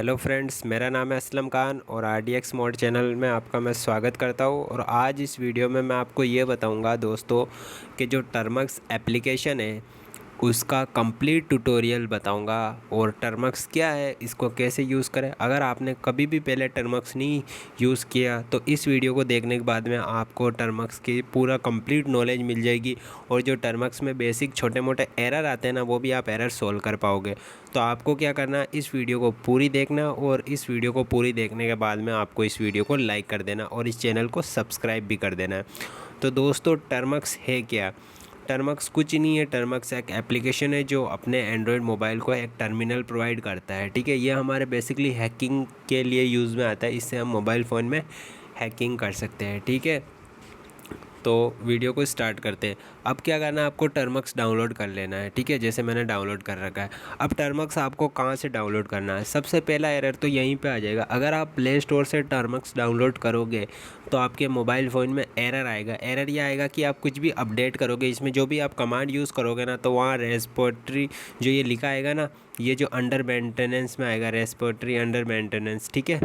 Hello friends, मेरा नाम है असलम खान और RDX मोड चैनल में आपका मैं स्वागत करता हूं। और आज इस वीडियो में मैं आपको ये बताऊंगा दोस्तों कि जो टर्मक्स एप्लीकेशन है उसका कंप्लीट ट्यूटोरियल बताऊंगा। और टर्मक्स क्या है, इसको कैसे यूज़ करें। अगर आपने कभी भी पहले टर्मक्स नहीं यूज़ किया तो इस वीडियो को देखने के बाद में आपको टर्मक्स की पूरा कंप्लीट नॉलेज मिल जाएगी। और जो टर्मक्स में बेसिक छोटे मोटे एरर आते हैं ना, वो भी आप एरर सोल्व कर पाओगे। तो आपको क्या करना है, इस वीडियो को पूरी देखना। और इस वीडियो को पूरी देखने के बाद में आपको इस वीडियो को लाइक कर देना और इस चैनल को सब्सक्राइब भी कर देना है। तो दोस्तों, टर्मक्स है क्या? टर्मक्स कुछ नहीं है। टर्मक्स एक एप्लीकेशन है जो अपने एंड्रॉयड मोबाइल को एक टर्मिनल प्रोवाइड करता है। ठीक है, ये हमारे बेसिकली हैकिंग के लिए यूज़ में आता है। इससे हम मोबाइल फ़ोन में हैकिंग कर सकते हैं। ठीक है, तो वीडियो को स्टार्ट करते हैं। अब क्या करना है, आपको टर्मक्स डाउनलोड कर लेना है। ठीक है, जैसे मैंने डाउनलोड कर रखा है। अब टर्मक्स आपको कहाँ से डाउनलोड करना है? सबसे पहला एरर तो यहीं पे आ जाएगा। अगर आप प्ले स्टोर से टर्मक्स डाउनलोड करोगे तो आपके मोबाइल फ़ोन में एरर आएगा। एरर ये आएगा कि आप कुछ भी अपडेट करोगे, इसमें जो भी आप कमांड यूज़ करोगे ना, तो वहाँ रेस्पोर्ट्री जो ये लिखा आएगा ना, ये जो अंडर मेंटेनेंस में आएगा, रेस्पोर्ट्री अंडर मेंटेनेंस। ठीक है,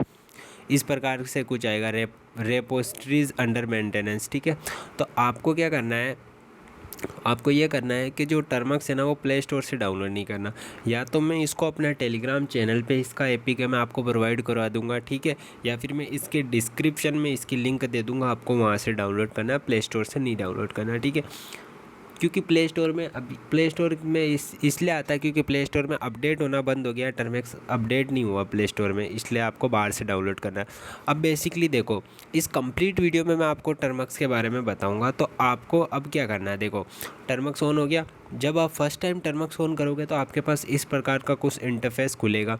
इस प्रकार से कुछ आएगा, रेपोस्ट्रीज अंडर मेंटेनेंस। ठीक है, तो आपको क्या करना है, आपको ये करना है कि जो टर्मक्स है ना, वो प्ले स्टोर से डाउनलोड नहीं करना। या तो मैं इसको अपना टेलीग्राम चैनल पे इसका APK मैं आपको प्रोवाइड करवा दूंगा। ठीक है, या फिर मैं इसके डिस्क्रिप्शन में इसकी लिंक दे दूंगा, आपको वहाँ से डाउनलोड करना है, प्ले स्टोर से नहीं डाउनलोड करना। ठीक है, क्योंकि प्ले स्टोर में अभी प्ले स्टोर में इसलिए आता है क्योंकि प्ले स्टोर में अपडेट होना बंद हो गया। टर्मक्स अपडेट नहीं हुआ प्ले स्टोर में, इसलिए आपको बाहर से डाउनलोड करना है। अब बेसिकली देखो, इस कंप्लीट वीडियो में मैं आपको टर्मक्स के बारे में बताऊंगा। तो आपको अब क्या करना है, देखो टर्मक्स ऑन हो गया। जब आप फर्स्ट टाइम टर्मक्स ऑन करोगे तो आपके पास इस प्रकार का कुछ इंटरफेस खुलेगा।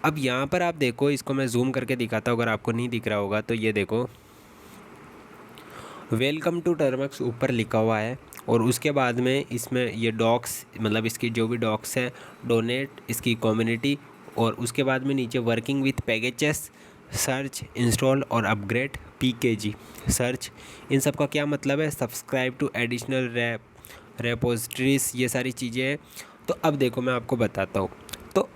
अब यहाँ पर आप देखो, इसको मैं जूम करके दिखाता हूँ, अगर आपको नहीं दिख रहा होगा तो ये देखो, वेलकम टू टर्मक्स ऊपर लिखा हुआ है। और उसके बाद में इसमें ये डॉक्स, मतलब इसकी जो भी डॉक्स है, डोनेट, इसकी कम्युनिटी, और उसके बाद में नीचे working with packages, search, install और अपग्रेड, PKG, सर्च। इन सब का क्या मतलब है? सब्सक्राइब टू एडिशनल रेपोजिटरीज, ये सारी चीज़ें हैं। तो अब देखो मैं आपको बताता हूँ। तो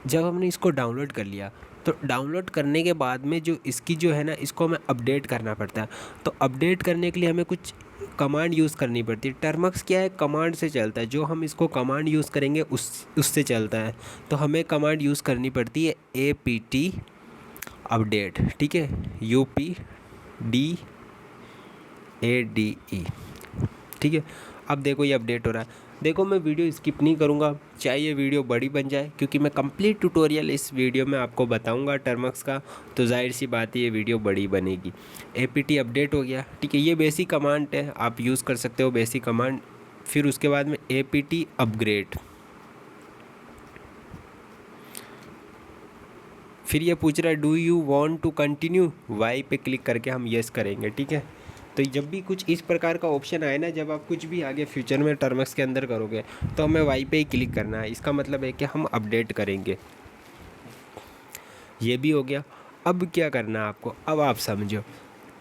जब हमने इसको डाउनलोड कर लिया, तो डाउनलोड करने के बाद में जो इसकी जो है ना, इसको हमें अपडेट करना पड़ता है। तो अपडेट करने के लिए हमें कुछ कमांड यूज़ करनी पड़ती है। टर्मक्स क्या है, कमांड से चलता है। जो हम इसको कमांड यूज़ करेंगे उससे चलता है। तो हमें कमांड यूज़ करनी पड़ती है APT अपडेट। ठीक है, UPDADE। ठीक है, अब देखो ये अपडेट हो रहा है। देखो मैं वीडियो स्किप नहीं करूँगा, चाहे ये वीडियो बड़ी बन जाए, क्योंकि मैं कंप्लीट ट्यूटोरियल इस वीडियो में आपको बताऊंगा टर्मक्स का। तो जाहिर सी बात है ये वीडियो बड़ी बनेगी। APT अपडेट हो गया। ठीक है, ये बेसिक कमांड है, आप यूज़ कर सकते हो बेसिक कमांड। फिर उसके बाद में APT अपग्रेड। फिर ये पूछ रहा है do you want to continue, Y पे क्लिक करके हम येस करेंगे। ठीक है, तो जब भी कुछ इस प्रकार का ऑप्शन आए ना, जब आप कुछ भी आगे फ्यूचर में टर्मक्स के अंदर करोगे तो हमें वाई पे ही क्लिक करना है। इसका मतलब है कि हम अपडेट करेंगे। ये भी हो गया। अब क्या करना है आपको, अब आप समझो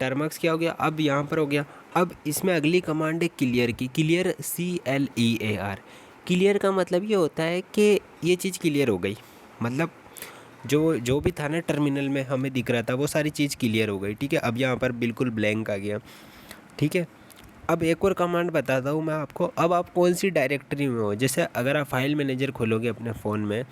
टर्मक्स क्या हो गया। अब यहाँ पर हो गया। अब इसमें अगली कमांड है क्लियर की, क्लियर CLEAR। क्लियर का मतलब ये होता है कि ये चीज़ क्लियर हो गई, मतलब जो जो भी था ना टर्मिनल में हमें दिख रहा था, वो सारी चीज़ क्लियर हो गई। ठीक है, अब यहाँ पर बिल्कुल ब्लैंक आ गया। ठीक है, अब एक और कमांड बताता हूँ मैं आपको। अब आप कौन सी डायरेक्टरी में हो, जैसे अगर आप फाइल मैनेजर खोलोगे अपने फ़ोन में,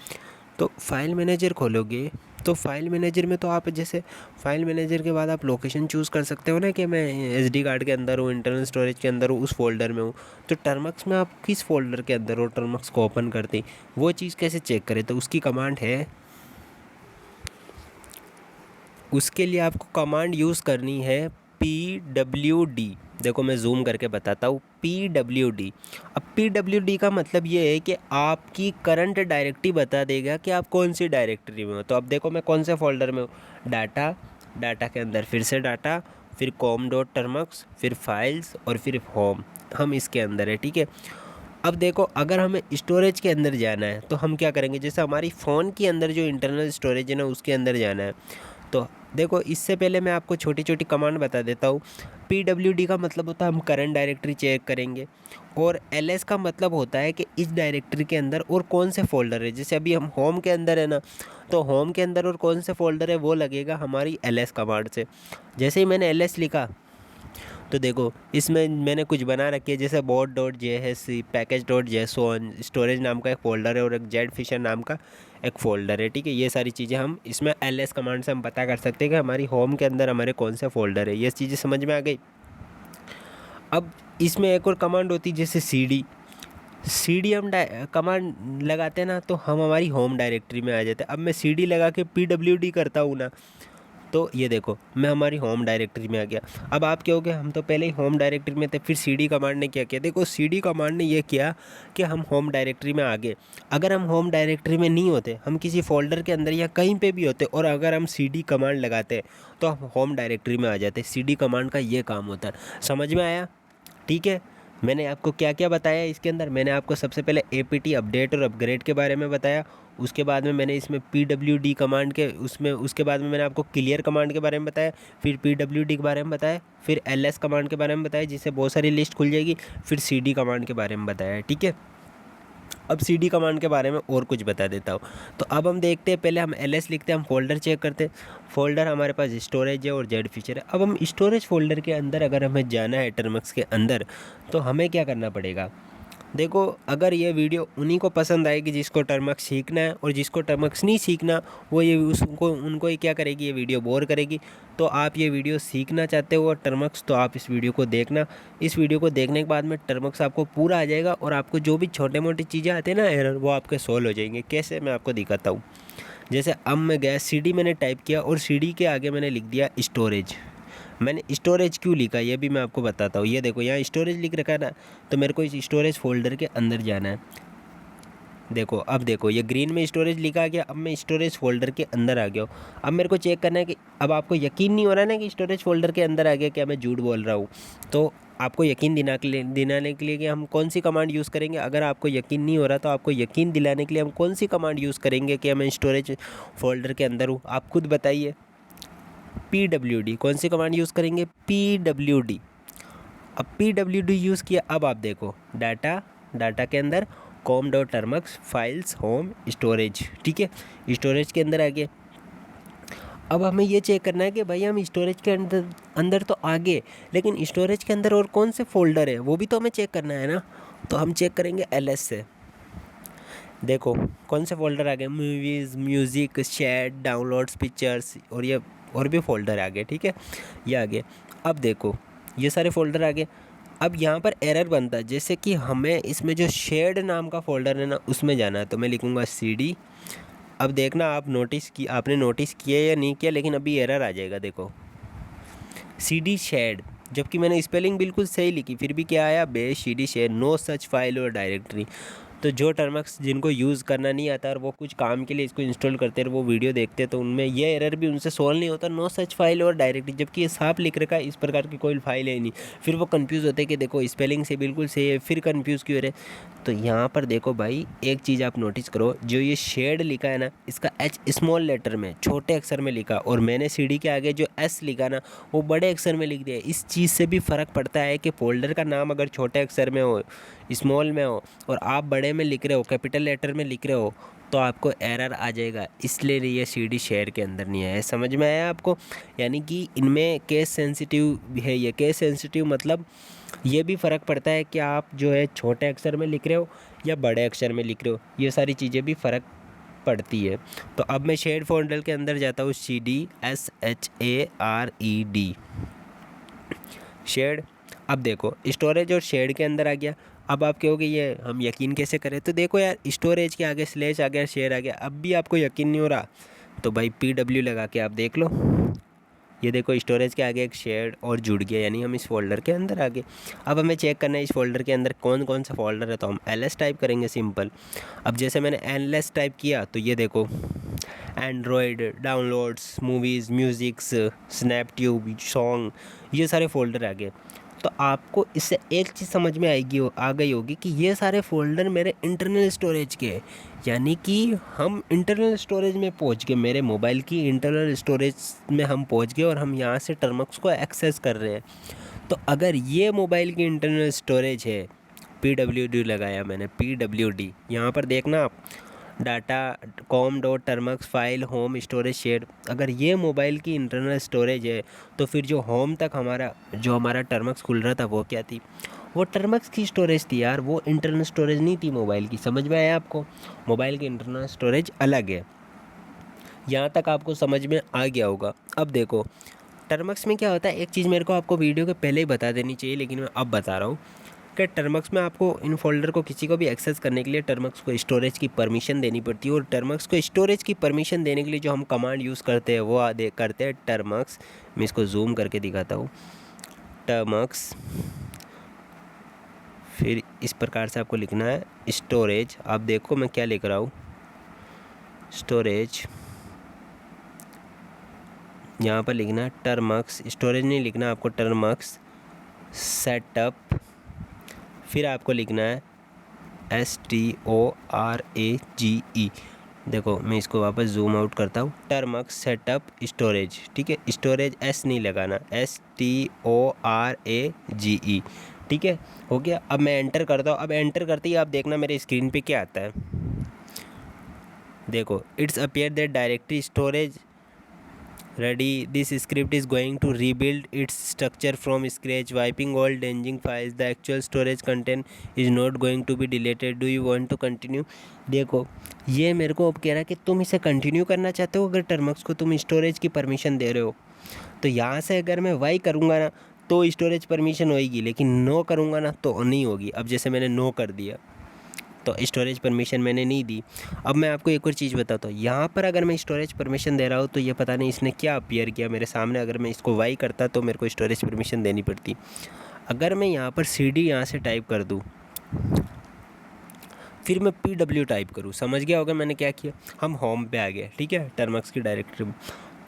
तो फाइल मैनेजर खोलोगे तो फाइल मैनेजर में तो आप जैसे फाइल मैनेजर के बाद आप लोकेशन चूज़ कर सकते हो ना, कि मैं SD कार्ड के अंदर हूँ, इंटरनल स्टोरेज के अंदर हूँ, उस फोल्डर में हूँ। तो टर्मक्स में आप किस फोल्डर के अंदर हो, टर्मक्स को ओपन करते वो चीज़ कैसे चेक करें? तो उसकी कमांड है, उसके लिए आपको कमांड यूज़ करनी है PWD। देखो मैं जूम करके बताता हूँ, PWD। अब PWD का मतलब ये है कि आपकी करंट डायरेक्टरी बता देगा कि आप कौन सी डायरेक्टरी में हो। तो अब देखो मैं कौन से फोल्डर में हूँ, डाटा, डाटा के अंदर फिर से डाटा, फिर com.termux, फिर फाइल्स और फिर होम, हम इसके अंदर है। ठीक है, अब देखो अगर हमें स्टोरेज के अंदर जाना है तो हम क्या करेंगे, जैसे हमारी फ़ोन के अंदर जो इंटरनल स्टोरेज है ना, उसके अंदर जाना है। तो देखो, इससे पहले मैं आपको छोटी छोटी कमांड बता देता हूँ। PWD का मतलब होता है हम करंट डायरेक्टरी चेक करेंगे, और LS का मतलब होता है कि इस डायरेक्टरी के अंदर और कौन से फ़ोल्डर है। जैसे अभी हम होम के अंदर है ना, तो होम के अंदर और कौन से फ़ोल्डर है वो लगेगा हमारी LS कमांड से। जैसे ही मैंने LS लिखा तो देखो इसमें मैंने कुछ बना रखी है, जैसे board.js, package.json, स्टोरेज नाम का एक फ़ोल्डर है और एक जेड फिशर नाम का एक फ़ोल्डर है। ठीक है, ये सारी चीज़ें हम इसमें LS कमांड से हम पता कर सकते हैं कि हमारी होम के अंदर हमारे कौन से फ़ोल्डर है। ये चीज़ें समझ में आ गई। अब इसमें एक और कमांड होती है जैसे CD हम कमांड लगाते हैं ना, तो हम हमारी होम डायरेक्टरी में आ जाते हैं। अब मैं CD लगा के PWD करता हूँ ना, तो ये देखो मैं हमारी होम डायरेक्टरी में आ गया। अब आप क्या हो गया, हम तो पहले ही होम डायरेक्टरी में थे, फिर CD कमांड ने क्या किया, देखो CD कमांड ने ये किया कि हम होम डायरेक्टरी में आ गए। अगर हम होम डायरेक्टरी में नहीं होते, हम किसी फोल्डर के अंदर या कहीं पे भी होते, और अगर हम CD कमांड लगाते तो हम होम डायरेक्टरी में आ जाते। CD कमांड का ये काम होता है। समझ में आया? ठीक है, मैंने आपको क्या क्या बताया इसके अंदर। मैंने आपको सबसे पहले APT अपडेट और अपग्रेड के बारे में बताया। उसके बाद में मैंने इसमें PWD कमांड के उसके बाद में मैंने आपको क्लियर कमांड के बारे में बताया, फिर PWD के बारे में बताया, फिर LS कमांड के बारे में बताया जिससे बहुत सारी लिस्ट खुल जाएगी, फिर CD कमांड के बारे में बताया। ठीक है, अब CD कमांड के बारे में और कुछ बता देता हूँ। तो अब हम देखते हैं, पहले हम LS लिखते हैं, हम फोल्डर चेक करते हैं। फोल्डर हमारे पास स्टोरेज है और जेड फीचर है। अब हम स्टोरेज फोल्डर के अंदर अगर हमें जाना है टर्मक्स के अंदर, तो हमें क्या करना पड़ेगा। देखो, अगर ये वीडियो उन्हीं को पसंद आएगी जिसको टर्मक्स सीखना है, और जिसको टर्मक्स नहीं सीखना वो ये उनको ही क्या करेगी, ये वीडियो बोर करेगी। तो आप ये वीडियो सीखना चाहते हो टर्मक्स, तो आप इस वीडियो को देखना। इस वीडियो को देखने के बाद में टर्मक्स आपको पूरा आ जाएगा, और आपको जो भी छोटे मोटी चीज़ें आती है ना एरर, वो आपके सोल्व हो जाएंगे। कैसे, मैं आपको दिखाता हूँ। जैसे अब मैं गया CD मैंने टाइप किया, और CD के आगे मैंने लिख दिया स्टोरेज। मैंने स्टोरेज क्यों लिखा ये भी मैं आपको बताता हूँ। ये देखो यहाँ स्टोरेज लिख रखा है ना, तो मेरे को इस स्टोरेज फोल्डर के अंदर जाना है। देखो, अब देखो ये ग्रीन में स्टोरेज लिखा गया। अब मैं स्टोरेज फोल्डर के अंदर आ गया हूँ। अब मेरे को चेक करना है कि, अब आपको यकीन नहीं हो रहा है ना कि स्टोरेज फोल्डर के अंदर आ गया, क्या मैं झूठ बोल रहा हूँ। तो आपको यकीन दिलाने के लिए कि हम कौन सी कमांड यूज़ करेंगे। अगर आपको यकीन नहीं हो रहा तो आपको यकीन दिलाने के लिए हम कौन सी कमांड यूज़ करेंगे कि मैं स्टोरेज फोल्डर के अंदर हूँ, आप खुद बताइए। PWD, कौन सी कमांड यूज़ करेंगे, PWD। अब PWD यूज़ किया। अब आप देखो डाटा के अंदर com.termux फाइल्स होम स्टोरेज। ठीक है, स्टोरेज के अंदर आ गए। अब हमें ये चेक करना है कि भाई हम स्टोरेज के अंदर तो आ गए, लेकिन स्टोरेज के अंदर और कौन से फोल्डर है वो भी तो हमें चेक करना है ना। तो हम चेक करेंगे LS से। देखो कौन से फोल्डर आ गए, movies, music, chat, downloads, pictures, और ये और भी फोल्डर आ गए। ठीक है, ये आ गए। अब देखो ये सारे फोल्डर आ गए। अब यहाँ पर एरर बनता है, जैसे कि हमें इसमें जो शेयर्ड नाम का फोल्डर है ना उसमें जाना है, तो मैं लिखूँगा CD। अब देखना आपने नोटिस किया या नहीं किया, लेकिन अभी एरर आ जाएगा। देखो CD शेयर्ड, जबकि मैंने स्पेलिंग बिल्कुल सही लिखी, फिर भी क्या आया, base CD share, no such file और डायरेक्टरी। तो जो टर्मक्स जिनको यूज़ करना नहीं आता और वो कुछ काम के लिए इसको इंस्टॉल करते हैं, वो वीडियो देखते हैं, तो उनमें ये एरर भी उनसे सॉल्व नहीं होता, नो सच फाइल और डायरेक्टरी, जबकि ये साफ लिख रखा है इस प्रकार की कोई फाइल है ही नहीं। फिर वो कंफ्यूज होते हैं कि देखो स्पेलिंग से बिल्कुल सही है, फिर कंफ्यूज क्यों रहे। तो यहाँ पर देखो भाई, एक चीज़ आप नोटिस करो, जो ये शेड लिखा है ना, इसका H स्मॉल लेटर में छोटे अक्षर में लिखा, और मैंने CD के आगे जो S लिखा ना वो बड़े अक्षर में लिख दिया। इस चीज़ से भी फ़र्क पड़ता है कि फोल्डर का नाम अगर छोटे अक्षर में हो, स्मॉल में हो, और आप बड़े में लिख रहे हो, कैपिटल लेटर में लिख रहे हो, तो आपको एरर आ जाएगा। इसलिए ये CD शेयर के अंदर नहीं आया। समझ में आया आपको? यानी कि इनमें केस सेंसिटिव है। ये केस सेंसिटिव मतलब ये भी फ़र्क पड़ता है कि आप जो है छोटे अक्षर में लिख रहे हो या बड़े अक्षर में लिख रहे हो, ये सारी चीज़ें भी फ़र्क पड़ती है। तो अब मैं शेड फोल्डर के अंदर जाता हूँ, CD SHARED शेड। अब देखो स्टोरेज और शेड के अंदर आ गया। अब आप कहोगे ये हम यकीन कैसे करें, तो देखो यार स्टोरेज के आगे स्लैश आ गया, शेयर आ गया। अब भी आपको यकीन नहीं हो रहा तो भाई PW लगा के आप देख लो। ये देखो स्टोरेज के आगे एक शेड और जुड़ गया, यानी हम इस फोल्डर के अंदर आ गए। अब हमें चेक करना है इस फोल्डर के अंदर कौन कौन सा फोल्डर है, तो हम LS टाइप करेंगे सिंपल। अब जैसे मैंने LS टाइप किया तो ये देखो Android, downloads, movies, musics, Snaptube, song, ये सारे फोल्डर आ गए। तो आपको इससे एक चीज़ समझ में आ गई होगी कि ये सारे फोल्डर मेरे इंटरनल स्टोरेज के हैं। यानी कि हम इंटरनल स्टोरेज में पहुंच गए, मेरे मोबाइल की इंटरनल स्टोरेज में हम पहुंच गए और हम यहाँ से टर्मक्स को एक्सेस कर रहे हैं। तो अगर ये मोबाइल की इंटरनल स्टोरेज है, PWD लगाया मैंने, PWD, यहाँ पर देखना आप, data com.termux file home storage share, अगर ये मोबाइल की इंटरनल स्टोरेज है तो फिर जो होम तक हमारा टर्मक्स खुल रहा था वो क्या थी? वो टर्मक्स की स्टोरेज थी यार, वो इंटरनल स्टोरेज नहीं थी मोबाइल की। समझ में आया आपको? मोबाइल की इंटरनल स्टोरेज अलग है। यहाँ तक आपको समझ में आ गया होगा। अब देखो टर्मक्स में क्या होता है, एक चीज़ मेरे को आपको वीडियो के पहले ही बता देनी चाहिए, लेकिन मैं अब बता रहा हूँ कि टर्मक्स में आपको इन फोल्डर को किसी को भी एक्सेस करने के लिए टर्मक्स को स्टोरेज की परमिशन देनी पड़ती है। और टर्मक्स को स्टोरेज की परमिशन देने के लिए जो हम कमांड यूज़ करते हैं वो करते हैं टर्मक्स। मैं इसको जूम करके दिखाता हूँ, टर्मक्स, फिर इस प्रकार से आपको लिखना है स्टोरेज। आप देखो मैं क्या लिख रहा हूँ, स्टोरेज, यहाँ पर लिखना है टर्मक्स, स्टोरेज नहीं लिखना आपको, टर्मक्स सेटअप, फिर आपको लिखना है STORAGE। देखो मैं इसको वापस जूम आउट करता हूँ, टर्मक्स सेटअप स्टोरेज, ठीक है, स्टोरेज S नहीं लगाना, STORAGE, ठीक है, हो गया। अब मैं एंटर करता हूँ। अब एंटर करते ही आप देखना मेरे स्क्रीन पे क्या आता है, देखो it's appear that directory storage ready. This script is going to rebuild its structure from scratch, wiping all damaging files. The actual storage content is not going to be deleted. Do you want to continue? देखो ये मेरे को अब कह रहा है कि तुम इसे कंटिन्यू करना चाहते हो। अगर टर्मक्स को तुम स्टोरेज की परमिशन दे रहे हो तो यहाँ से अगर मैं वाई करूँगा ना तो स्टोरेज परमिशन होएगी, लेकिन नो करूँगा ना तो नहीं होगी। अब जैसे मैंने नो कर दिया तो स्टोरेज परमिशन मैंने नहीं दी। अब मैं आपको एक और चीज़ बताता हूँ, यहाँ पर अगर मैं स्टोरेज परमिशन दे रहा हूँ तो ये पता नहीं इसने क्या अपीयर किया मेरे सामने। अगर मैं इसको वाई करता तो मेरे को स्टोरेज परमिशन देनी पड़ती। अगर मैं यहाँ पर CD यहाँ से टाइप कर दूँ, फिर मैं PW टाइप करूँ, समझ गया होगा मैंने क्या किया? हम होम पे आ गए, ठीक है, टर्मक्स की डायरेक्टरी में।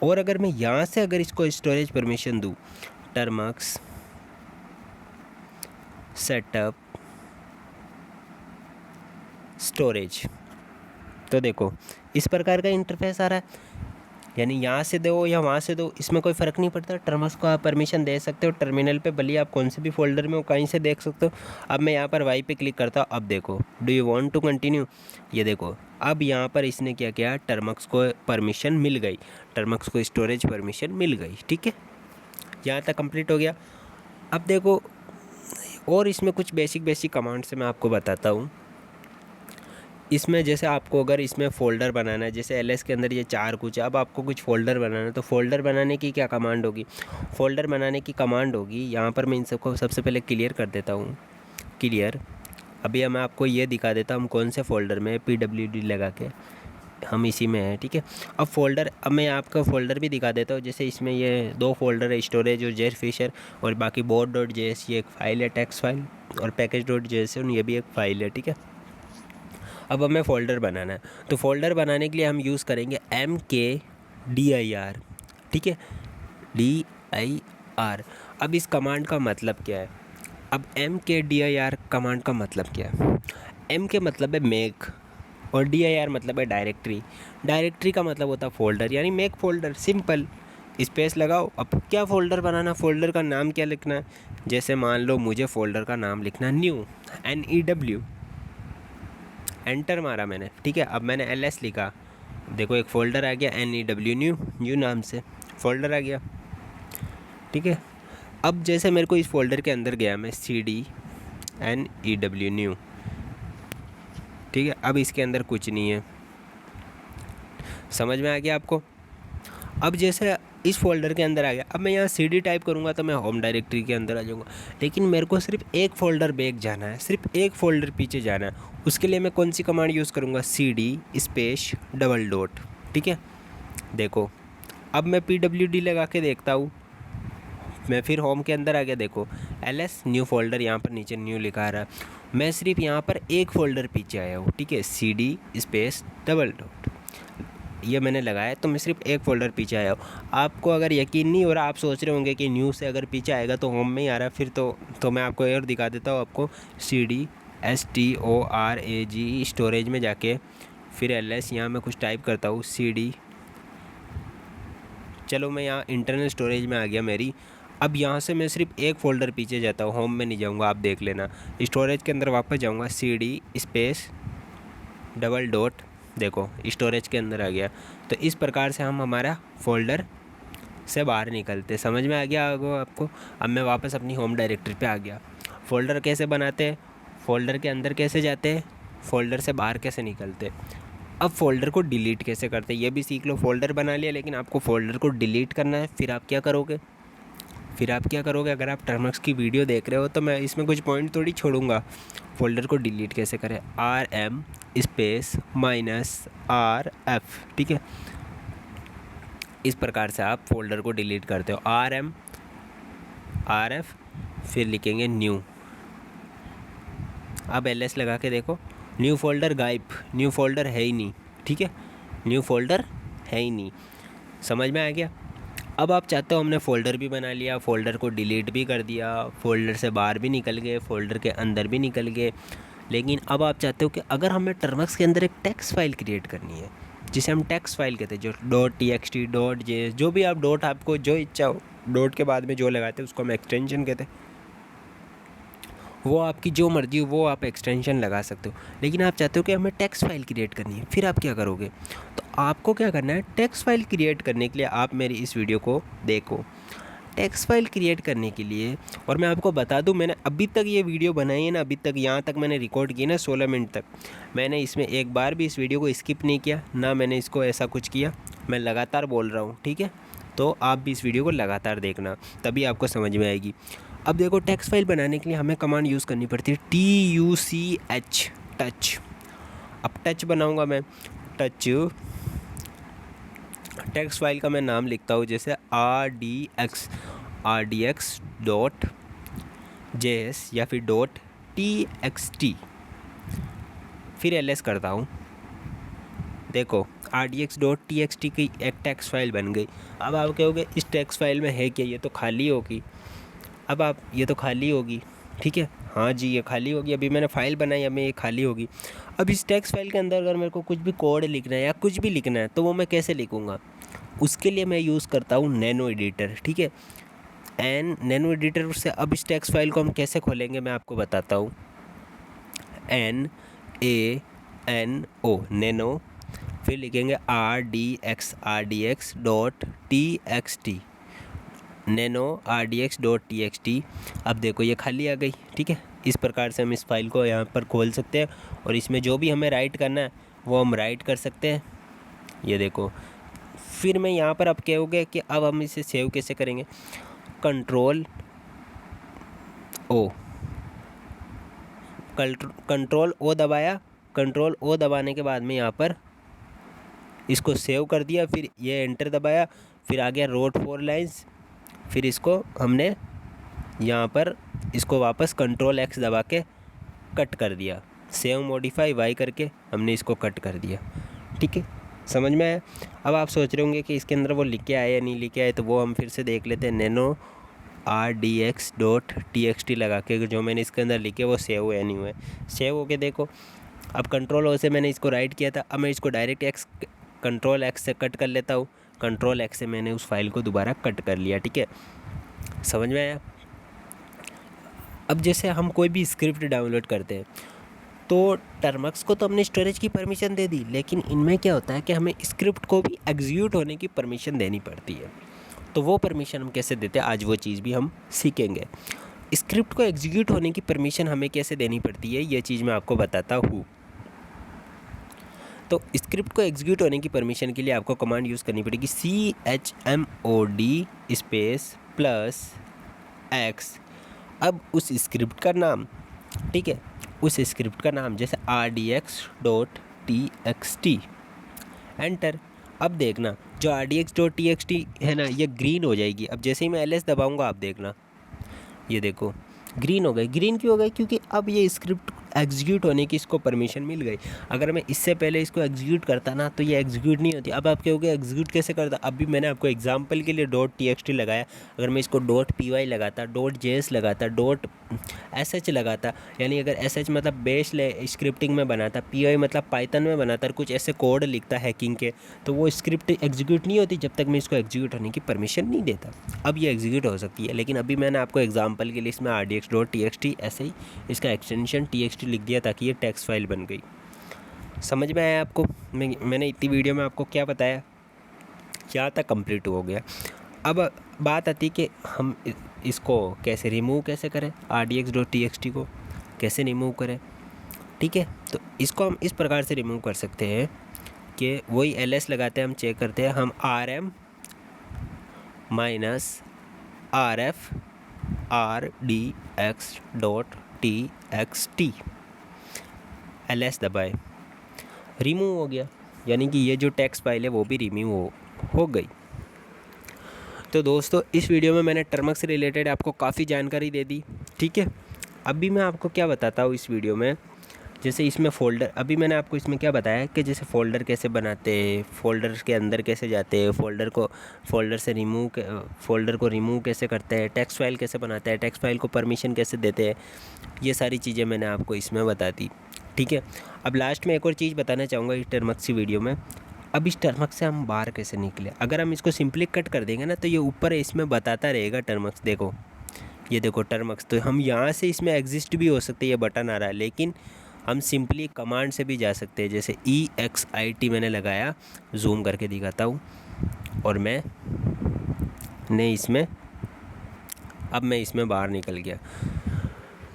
और अगर मैं यहाँ से अगर इसको स्टोरेज परमिशन दूँ, टर्मक्स सेटअप स्टोरेज, तो देखो इस प्रकार का इंटरफेस आ रहा है। यानी यहाँ से दो या वहाँ से दो, इसमें कोई फ़र्क नहीं पड़ता। टर्मक्स को आप परमिशन दे सकते हो टर्मिनल पे, भले आप कौन से भी फोल्डर में हो कहीं से देख सकते हो। अब मैं यहाँ पर वाई पे क्लिक करता हूँ। अब देखो do you want to continue, ये देखो अब यहाँ पर इसने क्या किया, टर्मक्स को परमिशन मिल गई, टर्मक्स को स्टोरेज परमिशन मिल गई, ठीक है। यहाँ तक कंप्लीट हो गया। अब देखो और इसमें कुछ बेसिक कमांड से मैं आपको बताता हूँ। इसमें जैसे आपको अगर इसमें फ़ोल्डर बनाना है, जैसे LS के अंदर ये 4 कुछ है, अब आपको कुछ फ़ोल्डर बनाना है तो फ़ोल्डर बनाने की क्या कमांड होगी? फ़ोल्डर बनाने की कमांड होगी, यहाँ पर मैं इन सबको सबसे पहले क्लियर कर देता हूँ, क्लियर। अभी मैं आपको ये दिखा देता हूँ हम कौन से फ़ोल्डर में PWD लगा के हम इसी में हैं, ठीक है। अब फ़ोल्डर, अब मैं आपका फ़ोल्डर भी दिखा देता हूँ। जैसे इसमें ये 2 फ़ोल्डर है, स्टोरेज और जेफिशर, और बाकी board.js ये एक फ़ाइल है, टेक्स्ट फाइल, और package.json ये भी एक फ़ाइल है, ठीक है। अब हमें फ़ोल्डर बनाना है तो फ़ोल्डर बनाने के लिए हम यूज़ करेंगे mkdir, ठीक है, dir। अब इस कमांड का मतलब क्या है? अब mkdir कमांड का मतलब क्या है? m के मतलब है मेक और dir मतलब है डायरेक्टरी। डायरेक्टरी का मतलब होता है फ़ोल्डर, यानी मेक फ़ोल्डर, सिंपल। स्पेस लगाओ। अब क्या फ़ोल्डर बनाना, फ़ोल्डर का नाम क्या लिखना है? जैसे मान लो मुझे फ़ोल्डर का नाम लिखना है न्यू, NEW, एंटर मारा मैंने, ठीक है। अब मैंने LS लिखा, देखो एक फ़ोल्डर आ गया NEW, न्यू नाम से फ़ोल्डर आ गया, ठीक है। अब जैसे मेरे को इस फोल्डर के अंदर गया मैं, CD NEW न्यू, ठीक है। अब इसके अंदर कुछ नहीं है, समझ में आ गया आपको? अब जैसे इस फोल्डर के अंदर आ गया, अब मैं यहाँ CD टाइप करूँगा तो मैं होम डायरेक्टरी के अंदर आ जाऊँगा। लेकिन मेरे को सिर्फ एक फ़ोल्डर बैक जाना है, सिर्फ एक फ़ोल्डर पीछे जाना है। उसके लिए मैं कौन सी कमांड यूज़ करूँगा? CD स्पेस डबल डॉट, ठीक है। देखो अब मैं PWD लगा के देखता हूँ, मैं फिर होम के अंदर आ गया, देखो LS न्यू फोल्डर, यहाँ पर नीचे न्यू लिखा आ रहा है। मैं सिर्फ यहाँ पर एक फ़ोल्डर पीछे आया हूँ, ठीक है, CD स्पेस डबल डॉट ये मैंने लगाया, तो मैं सिर्फ एक फ़ोल्डर पीछे आया हूँ। आपको अगर यकीन नहीं हो रहा, आप सोच रहे होंगे कि न्यू से अगर पीछे आएगा तो होम में ही आ रहा है, फिर तो मैं आपको और दिखा देता हूँ। आपको CD STORAGE स्टोरेज में जाके फिर ls, यहाँ मैं कुछ टाइप करता हूँ cd। चलो मैं यहाँ इंटरनल स्टोरेज में आ गया मेरी। अब यहाँ से मैं सिर्फ एक फ़ोल्डर पीछे जाता हूँ, होम में नहीं जाऊँगा, आप देख लेना। स्टोरेज के अंदर वापस जाऊँगा, cd स्पेस डबल डॉट, देखो स्टोरेज के अंदर आ गया। तो इस प्रकार से हम हमारा फ़ोल्डर से बाहर निकलते। समझ में आ गया होगा आपको। अब मैं वापस अपनी होम डायरेक्टरी पे आ गया। फ़ोल्डर कैसे बनाते हैं, फ़ोल्डर के अंदर कैसे जाते हैं, फ़ोल्डर से बाहर कैसे निकलते। अब फ़ोल्डर को डिलीट कैसे करते हैं ये भी सीख लो। फ़ोल्डर बना लिया, लेकिन आपको फ़ोल्डर को डिलीट करना है। फिर आप क्या करोगे, अगर आप टर्मक्स की वीडियो देख रहे हो तो मैं इसमें कुछ पॉइंट थोड़ी छोड़ूंगा। फ़ोल्डर को डिलीट कैसे करें, rm स्पेस -rf, ठीक है। इस प्रकार से आप फ़ोल्डर को डिलीट करते हो, rm rf, फिर लिखेंगे न्यू। अब ls लगा के देखो, न्यू फ़ोल्डर गायब, न्यू फ़ोल्डर है ही नहीं, ठीक है, न्यू फ़ोल्डर है ही नहीं। समझ में आ गया। अब आप चाहते हो हमने फ़ोल्डर भी बना लिया, फ़ोल्डर को डिलीट भी कर दिया, फ़ोल्डर से बाहर भी निकल गए, फ़ोल्डर के अंदर भी निकल गए, लेकिन अब आप चाहते हो कि अगर हमें टर्मक्स के अंदर एक टेक्स्ट फाइल क्रिएट करनी है, जिसे हम टेक्स्ट फाइल कहते हैं, जो .txt .js, जो भी आप डॉट, आपको जो इच्छा हो, डॉट के बाद में जो लगाते हैं उसको हम एक्सटेंशन कहते हैं। वो आपकी जो मर्जी हो वो आप एक्सटेंशन लगा सकते हो। लेकिन आप चाहते हो कि हमें टेक्स्ट फाइल क्रिएट करनी है, फिर आप क्या करोगे, तो आपको क्या करना है, टेक्स्ट फाइल क्रिएट करने के लिए आप मेरी इस वीडियो को देखो। टेक्स्ट फाइल क्रिएट करने के लिए, और मैं आपको बता दूं, मैंने अभी तक ये वीडियो बनाई है ना, अभी तक यहाँ तक मैंने रिकॉर्ड की ना 16 मिनट तक, मैंने इसमें एक बार भी इस वीडियो को स्किप नहीं किया ना, मैंने इसको ऐसा कुछ किया। मैं लगातार बोल रहा हूँ, ठीक है। तो आप भी इस वीडियो को लगातार देखना, तभी आपको समझ में आएगी। अब देखो, टेक्स्ट फाइल बनाने के लिए हमें कमांड यूज़ करनी पड़ती है TUCH, टच। अब टच बनाऊँगा मैं, टच टेक्स्ट फाइल का मैं नाम लिखता हूँ, जैसे rdx.js या फिर .txt, फिर ls करता हूँ। देखो rdx.txt की एक टेक्स्ट फाइल बन गई। अब आप कहोगे इस टेक्स्ट फाइल में है क्या, ये तो खाली होगी। अब आप, ये तो खाली होगी, ठीक है, हाँ जी ये खाली होगी, अभी मैंने फ़ाइल बनाई, अब ये खाली होगी। अब इस टेक्स्ट फाइल के अंदर अगर मेरे को कुछ भी कोड लिखना है या कुछ भी लिखना है तो वो मैं कैसे लिखूँगा, उसके लिए मैं यूज़ करता हूँ नैनो एडिटर, ठीक है। नैनो एडिटर से अब इस टेक्स्ट फाइल को हम कैसे खोलेंगे मैं आपको बताता हूँ। NANO, नैनो, फिर लिखेंगे rdx.txt, नैनो rdx.txt। अब देखो ये खाली आ गई, ठीक है। इस प्रकार से हम इस फाइल को यहाँ पर खोल सकते हैं, और इसमें जो भी हमें राइट करना है वो हम राइट कर सकते हैं। ये देखो, फिर मैं यहाँ पर, अब कहोगे कि अब हम इसे सेव कैसे करेंगे, कंट्रोल ओ दबाया, कंट्रोल ओ दबाने के बाद में यहाँ पर इसको सेव कर दिया, फिर ये एंटर दबाया, फिर आ गया रोड 4 लाइन्स, फिर इसको हमने यहाँ पर इसको वापस कंट्रोल X दबा के कट कर दिया, सेव मॉडिफाई वाई करके हमने इसको कट कर दिया, ठीक है। समझ में आया। अब आप सोच रहे होंगे कि इसके अंदर वो लिख के आए या नहीं लिख के आए, तो वो हम फिर से देख लेते हैं। नैनो rdx.txt लगा के जो मैंने इसके अंदर लिखे वो सेव हुए नहीं हुए, सेव हो के देखो। अब कंट्रोल ओ से मैंने इसको राइट किया था, अब मैं इसको डायरेक्ट कंट्रोल X से कट कर लेता हूँ, कंट्रोल X से मैंने उस फाइल को दोबारा कट कर लिया, ठीक है। समझ में आया। अब जैसे हम कोई भी स्क्रिप्ट डाउनलोड करते हैं तो टर्मक्स को तो हमने स्टोरेज की परमिशन दे दी, लेकिन इनमें क्या होता है कि हमें स्क्रिप्ट को भी एग्जीक्यूट होने की परमिशन देनी पड़ती है। तो वो परमिशन हम कैसे देते हैं, आज वो चीज़ भी हम सीखेंगे। स्क्रिप्ट को एग्जीक्यूट होने की परमिशन हमें कैसे देनी पड़ती है, ये चीज़ मैं आपको बताता हूँ। तो स्क्रिप्ट को एग्जीक्यूट होने की परमिशन के लिए आपको कमांड यूज़ करनी पड़ेगी chmod स्पेस +x। अब उस स्क्रिप्ट का नाम, ठीक है, उस स्क्रिप्ट का नाम जैसे rdx.txt, एंटर। अब देखना जो rdx.txt है ना, ये ग्रीन हो जाएगी। अब जैसे ही मैं ls दबाऊंगा, आप देखना, ये देखो ग्रीन हो गई। ग्रीन क्यों हो गई, क्योंकि अब ये स्क्रिप्ट एग्जीक्यूट होने की इसको परमिशन मिल गई। अगर मैं इससे पहले इसको एग्जीक्यूट करता ना तो ये एग्जीक्यूट नहीं होती। अब आप कहोगे एग्जीक्यूट कैसे करता, अभी मैंने आपको एग्जांपल के लिए .txt लगाया, अगर मैं इसको .py लगाता, .js लगाता, .sh लगाता, यानी अगर sh मतलब बेस स्क्रिप्टिंग में बनाता, py मतलब पाइथन में बनाता और कुछ ऐसे कोड लिखता हैकिंग के, तो वो स्क्रिप्ट एग्जीक्यूट नहीं होती जब तक मैं इसको एग्जीक्यूट होने की परमिशन नहीं देता। अब ये एग्जीक्यूट हो सकती है, लेकिन अभी मैंने आपको एग्जांपल के लिए इसमें rdx.txt ऐसे ही इसका एक्सटेंशन txt लिख दिया ताकि ये टेक्स्ट फाइल बन गई। समझ में आया आपको? मैंने इतनी वीडियो में आपको क्या बताया, क्या था, कंप्लीट हो गया। अब बात आती कि हम इसको कैसे रिमूव कैसे करें, rdx.txt को कैसे रिमूव करें। ठीक है, तो इसको हम इस प्रकार से रिमूव कर सकते हैं कि वही ls लगाते हैं, हम चेक करते हैं, हम rm -rf rdx.txt ls दबाए, रिमूव हो गया, यानी कि ये जो टेक्स्ट फाइल है वो भी रिमूव हो गई। तो दोस्तों इस वीडियो में मैंने टर्मक्स से रिलेटेड आपको काफ़ी जानकारी दे दी। ठीक है, अभी मैं आपको क्या बताता हूँ इस वीडियो में, जैसे इसमें फ़ोल्डर, अभी मैंने आपको इसमें क्या बताया कि जैसे फ़ोल्डर कैसे बनाते हैं, फ़ोल्डर के अंदर कैसे जाते हैं, फ़ोल्डर से फ़ोल्डर को रिमूव कैसे करते हैं, टेक्स्ट फाइल कैसे बनाते हैं, टेक्स्ट फाइल को परमिशन कैसे देते हैं, ये सारी चीज़ें मैंने आपको इसमें बता दी। ठीक है, अब लास्ट में एक और चीज़ बताना चाहूँगा इस टर्मक्स की वीडियो में। अब इस टर्मक्स से हम बाहर कैसे निकले, अगर हम इसको सिंपली कट कर देंगे ना तो ये ऊपर इसमें बताता रहेगा टर्मक्स, देखो ये देखो टर्मक्स, तो हम यहाँ से इसमें एग्जिस्ट भी हो सकते हैं, ये बटन आ रहा है, लेकिन हम सिंपली कमांड से भी जा सकते हैं। जैसे EXIT मैंने लगाया, जूम करके दिखाता हूँ, और मैं इसमें बाहर निकल गया।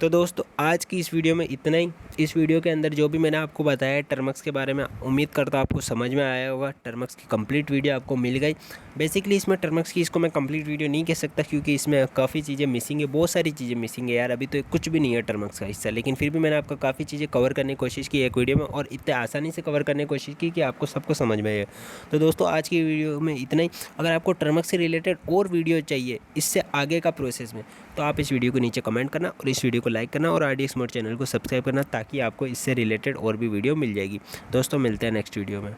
तो दोस्तों आज की इस वीडियो में इतना ही। इस वीडियो के अंदर जो भी मैंने आपको बताया टर्मक्स के बारे में, उम्मीद करता हूँ आपको समझ में आया होगा। टर्मक्स की कंप्लीट वीडियो आपको मिल गई। बेसिकली इसमें टर्मक्स की इसको मैं कंप्लीट वीडियो नहीं कह सकता क्योंकि इसमें काफ़ी चीज़ें मिसिंग है, बहुत सारी चीज़ें मिसिंग है यार, अभी तो कुछ भी नहीं है टर्मक्स का हिस्सा, लेकिन फिर भी मैंने आपको काफ़ी चीज़ें कवर करने की कोशिश की एक वीडियो में, और इतने आसानी से कवर करने की कोशिश की कि आपको सबको समझ में आए। तो दोस्तों आज की वीडियो में इतना ही। अगर आपको टर्मक्स से रिलेटेड और वीडियो चाहिए इससे आगे का प्रोसेस में, तो आप इस वीडियो को नीचे कमेंट करना और इस वीडियो को लाइक करना और RDX मोड चैनल को सब्सक्राइब करना, ताकि आपको इससे रिलेटेड और भी वीडियो मिल जाएगी। दोस्तों मिलते हैं नेक्स्ट वीडियो में।